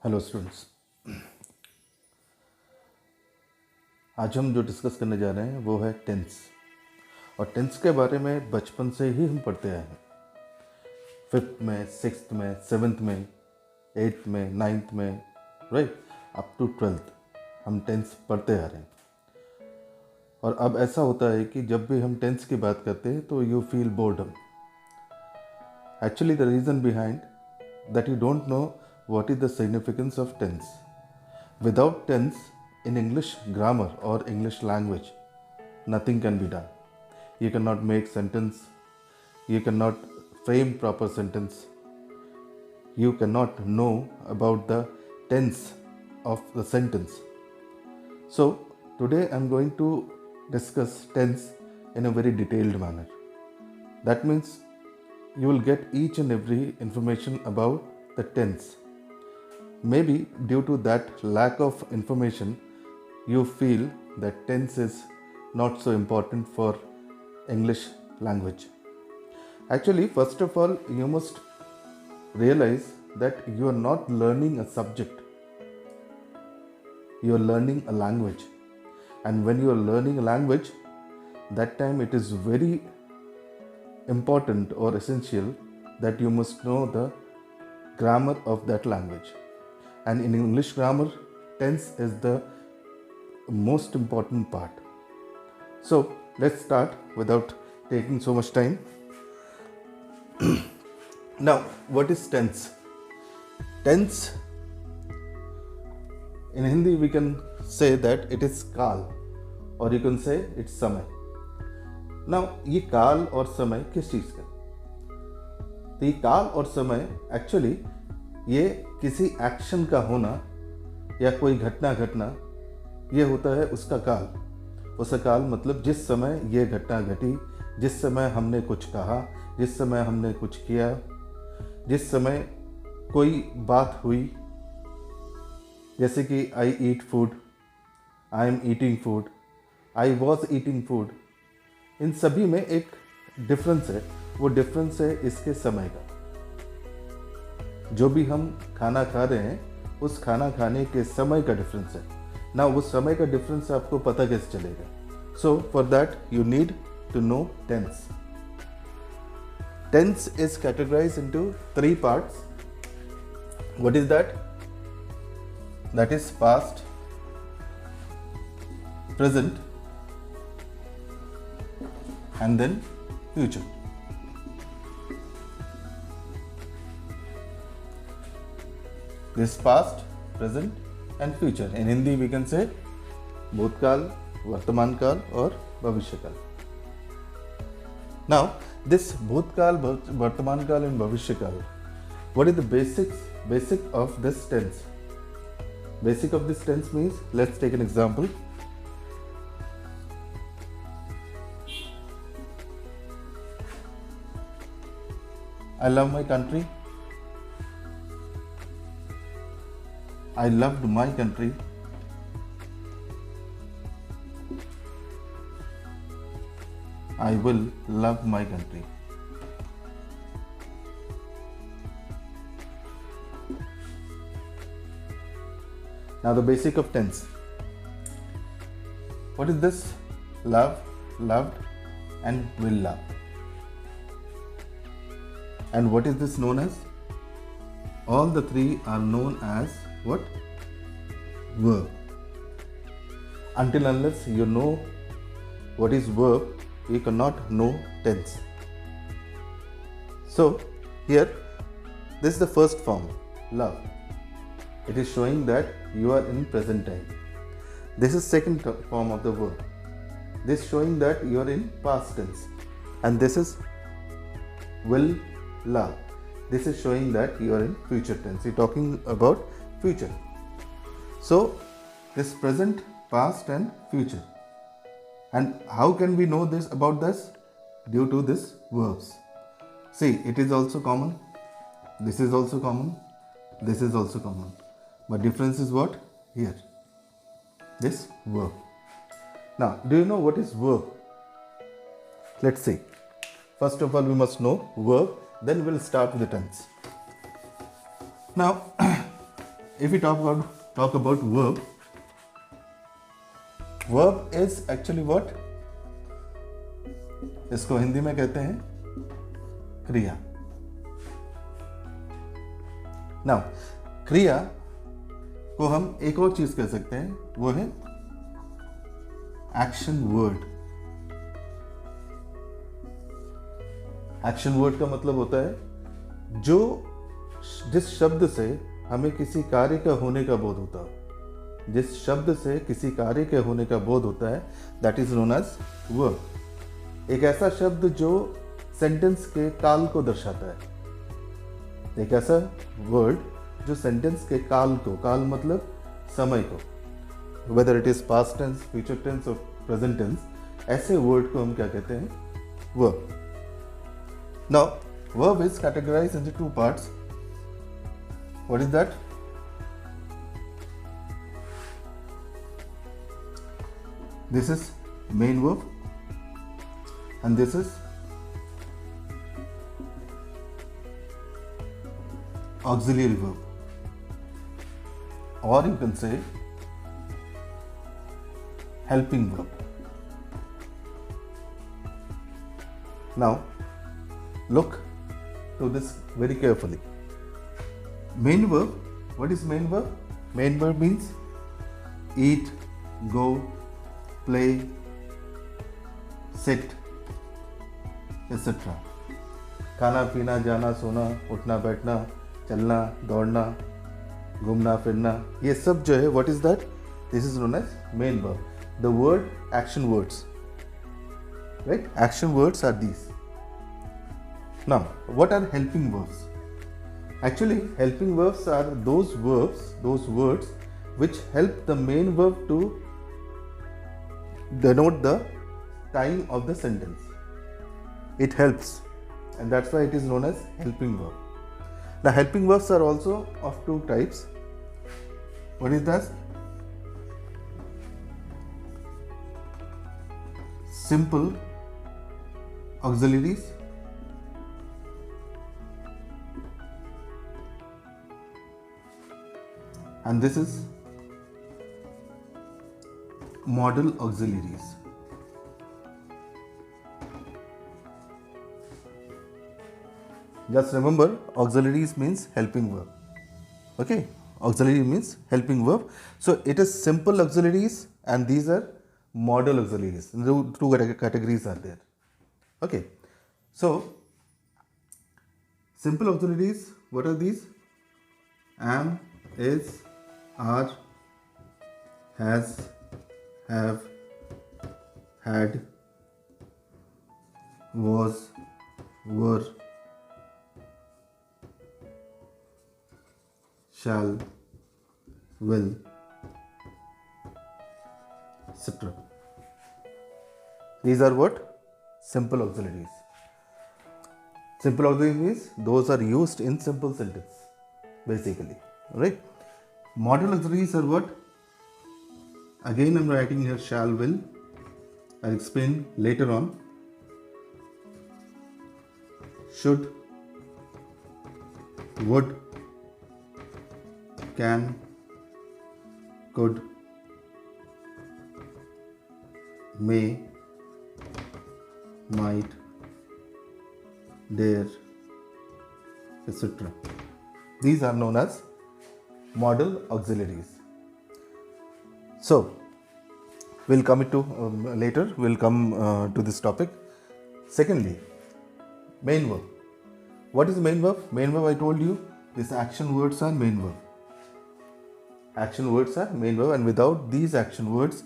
Hello students. आज हम जो डिस्कस करने जा रहे हैं वो है टेंस। और टेंस के बारे में बचपन से ही हम पढ़ते आए हैं। फिफ्थ में, सिक्स्थ में, सेवन्थ में, एट्थ में, नाइन्थ में, राइट, अप टू ट्वेल्थ हम टेंस पढ़ते आ रहे हैं। और अब ऐसा होता है कि जब भी हम टेंस की बात करते हैं तो you feel boredom. Actually the reason behind that you don't know what is the significance of tense. Without tense in English grammar or English language, nothing can be done. You cannot make sentence, you cannot frame proper sentence, you cannot know about the tense of the sentence. So today I'm going to discuss tense in a very detailed manner. That means you will get each and every information about the tense. Maybe due to that lack of information, you feel that tense is not so important for English language. Actually, first of all, you must realize that you are not learning a subject, you are learning a language. And when you are learning a language, that time it is very important or essential that you must know the grammar of that language. And in English grammar, tense is the most important part. So let's start without taking so much time. Now, what is tense? Tense, in Hindi we can say that it is काल, or you can say it's समय. Now ये काल और समय किस चीज़ का? तो ये काल और समय एक्चुअली ये किसी एक्शन का होना या कोई घटना घटना, ये होता है उसका काल। उसका काल मतलब जिस समय ये घटना घटी, जिस समय हमने कुछ कहा, जिस समय हमने कुछ किया, जिस समय कोई बात हुई, जैसे कि I eat food, I am eating food, I was eating food, इन सभी में एक डिफरेंस है। वो डिफरेंस है इसके समय का। जो भी हम खाना खा रहे हैं उस खाना खाने के समय का डिफरेंस है ना। वो समय का डिफरेंस आपको पता कैसे चलेगा? So for that you need to know tense. Tense is categorized into three parts. What is that? That is past, present, and then future. This past, present, and future. In Hindi we can say भूतकाल, वर्तमान काल और भविष्य काल. Now, this भूतकाल, वर्तमान काल and भविष्य काल, what is the basic of this tense? Basic of this tense means, let's take an example. I love my country. I loved my country. I will love my country. Now the basic of tense. What is this? Love, loved, and will love. And what is this known as? All the three are known as what? Verb. Until unless you know what is verb, you cannot know tense. So here, this is the first form, love. It is showing that you are in present time. This is second form of the verb. This showing that you are in past tense. And this is will love. This is showing that you are in future tense. You're talking about future. So this present, past and future. And how can we know this about this? Due to this verbs. See, it is also common. This is also common. This is also common. But difference is what? Here. This verb. Now, do you know what is verb? Let's see. First of all, we must know verb. Then we'll start with the tense. Now, if we talk about verb is actually what? इसको हिंदी में कहते हैं क्रिया. Now क्रिया को हम एक और चीज कह सकते हैं, वो है एक्शन वर्ड. एक्शन वर्ड का मतलब होता है जिस शब्द से हमें किसी कार्य का होने का बोध होता है, जिस शब्द से किसी कार्य के होने का बोध होता है, that is known as verb. एक ऐसा शब्द जो सेंटेंस के काल को दर्शाता है, एक ऐसा वर्ड जो सेंटेंस के काल को, काल मतलब समय को, whether it is past tense, future tense और प्रेजेंट टेंस, ऐसे वर्ड को हम क्या कहते हैं? Verb. Now verb is categorized into two parts. What is that? This is main verb and this is auxiliary verb, or you can say helping verb. Now look to this very carefully. Main verb, what is main verb? Main verb means eat, go, play, sit, etc. खाना पीना, जाना सोना, उठना बैठना, चलना दौड़ना, घूमना फिरना, ये सब जो है, what is that? This is known as main verb. The word action words, right? Action words are these. Now, what are helping verbs? Actually, helping verbs are those words which help the main verb to denote the time of the sentence. It helps, and that's why it is known as helping verb. Now, helping verbs are also of two types. What is that? Simple auxiliaries and this is modal auxiliaries. Just remember, auxiliaries means helping verb. Okay, auxiliary means helping verb. So it is simple auxiliaries and these are modal auxiliaries. Two categories are there. Okay, so simple auxiliaries, what are these? Am, is, are, has, have, had, was, were, shall, will, etc. These are what? Simple auxiliaries. Simple auxiliaries means those are used in simple sentence, basically. Right? Modal auxiliaries are what? Again, I'm writing here shall, will. I'll explain later on. Should, would, can, could, may, might, dare, etc. These are known as modal auxiliaries. So, we'll come to later. We'll come to this topic. Secondly, main verb. What is main verb? Main verb, I told you, these action words are main verb. Action words are main verb, and without these action words,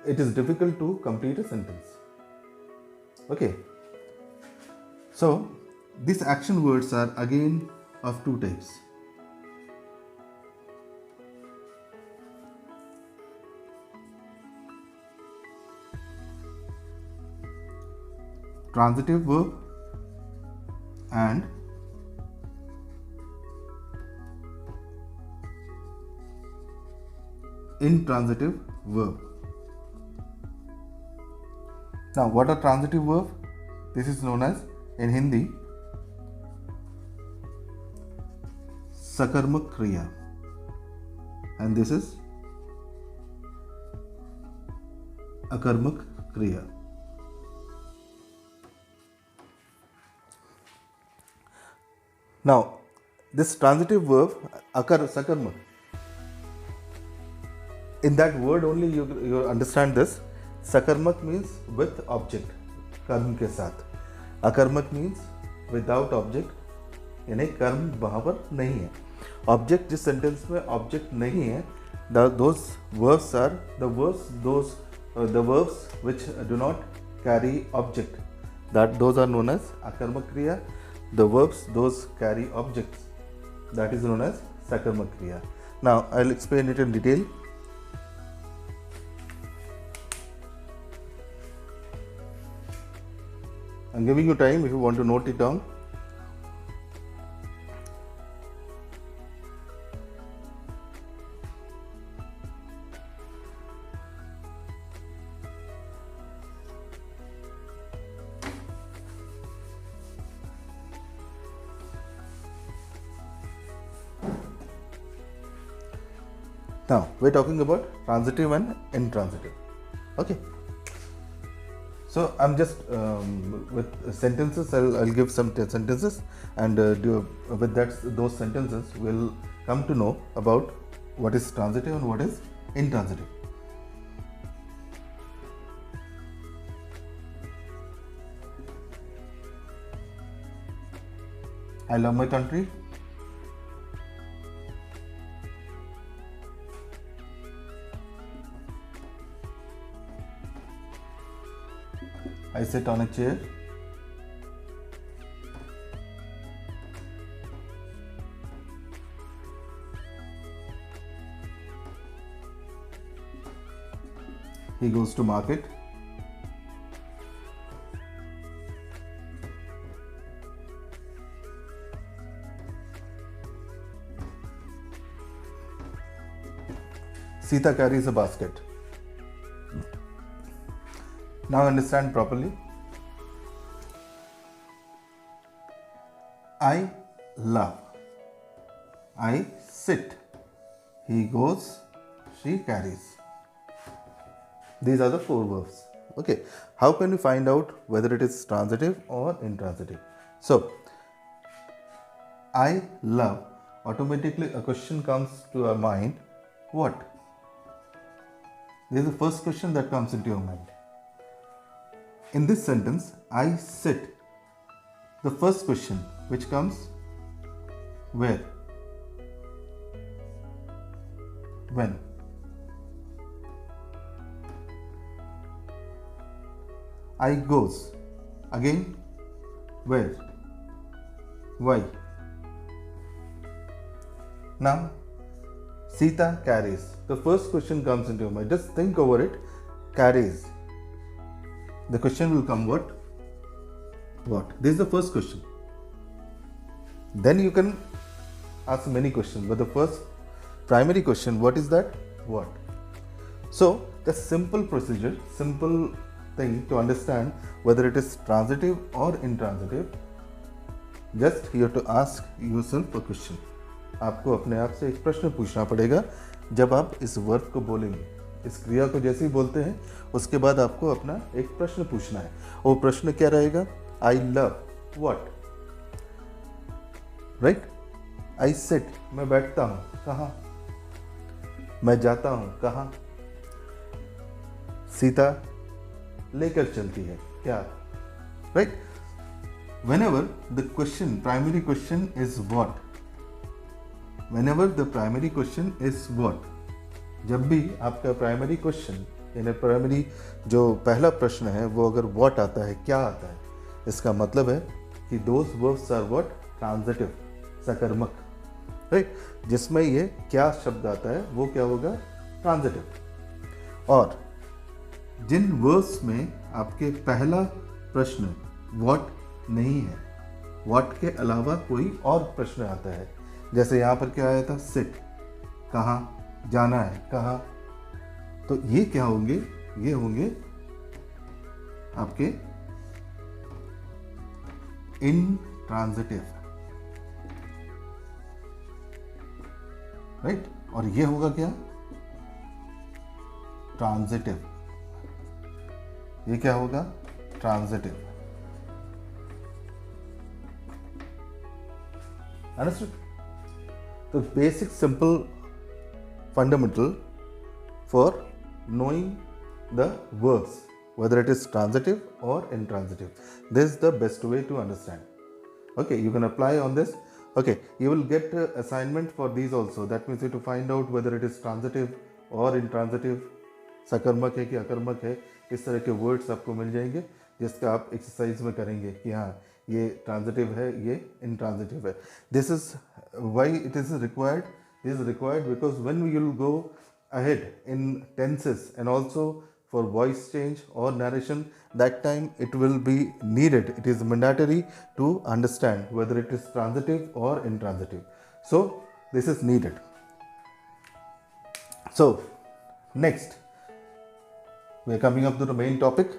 it is difficult to complete a sentence. Okay. So, these action words are again of two types. Transitive verb and intransitive verb. Now, what are transitive verb? This is known as, in Hindi, सकर्मक क्रिया and this is अकर्मक क्रिया. Now this transitive verb sakarmak, in that word only you understand this. Sakarmak means with object, कर्म के साथ. अकर्मक means without object, यानी कर्म वहाँ पर नहीं है. ऑब्जेक्ट जिस सेंटेंस में ऑब्जेक्ट नहीं है, those verbs are the verbs which do not carry object, that those are known as akarmak kriya. The verbs those carry objects, that is known as sakarmak kriya. Now I'll explain it in detail. I'm giving you time if you want to note it down. Now we're talking about transitive and intransitive. Okay. So I'm just with sentences. I'll give some sentences, and with that those sentences we'll come to know about what is transitive and what is intransitive. I love my country. I sit on a chair. He goes to market. Sita carries a basket. Now understand properly. I love. I sit. He goes. She carries. These are the four verbs. Okay. How can we find out whether it is transitive or intransitive? So, I love. Automatically a question comes to our mind. What? This is the first question that comes into your mind. In this sentence, I sit. The first question which comes, where? When? I goes. Again, where? Why? Now, Sita carries. The first question comes into your mind. Just think over it. Carries. The question will come what? What? This is the first question. Then you can ask many questions, but the first primary question, what is that? What? So the simple procedure, simple thing to understand whether it is transitive or intransitive, just you have to ask yourself a question. आपको अपने आप से एक प्रश्न पूछना पड़ेगा जब आप इस वर्ब को बोलेंगे. इस क्रिया को जैसे ही बोलते हैं उसके बाद आपको अपना एक प्रश्न पूछना है. वो प्रश्न क्या रहेगा? I love what, right? I sit, मैं बैठता हूँ. कहाँ? मैं जाता हूँ. कहाँ? सीता लेकर चलती है. क्या? Right? Whenever the question, primary question is what? Whenever the primary question is what? जब भी आपका प्राइमरी क्वेश्चन यानी प्राइमरी जो पहला प्रश्न है वो अगर व्हाट आता है, क्या आता है, इसका मतलब है कि those verbs are what? Transitive, सकर्मक, राइट? जिसमें ये क्या शब्द आता है वो क्या होगा? ट्रांजिटिव. और जिन वर्ब्स में आपके पहला प्रश्न व्हाट नहीं है, व्हाट के अलावा कोई और प्रश्न आता है, जैसे यहाँ पर क्या आया था? सिट, कहाँ? जाना है, कहाँ? तो ये क्या होंगे? ये होंगे आपके इंट्रांजिटिव. राइट। और ये होगा क्या, ट्रांजिटिव। ये क्या होगा, ट्रांजिटिव। अंडरस्टूड। तो basic simple fundamental for knowing the verbs, whether it is transitive or intransitive. This is the best way to understand. Okay, you can apply on this. Okay, you will get assignment for these also. That means you have to find out whether it is transitive or intransitive, सकर्मक है कि अकर्मक है। इस तरह के words आपको मिल जाएंगे जिसका आप एक्सरसाइज में करेंगे कि हाँ ये ट्रांजिटिव है, ये इंट्रांजिटिव है। This is why it is required. This is required because when we will go ahead in tenses and also for voice change or narration, that time it will be needed. It is mandatory to understand whether it is transitive or intransitive. So this is needed. So next we are coming up to the main topic.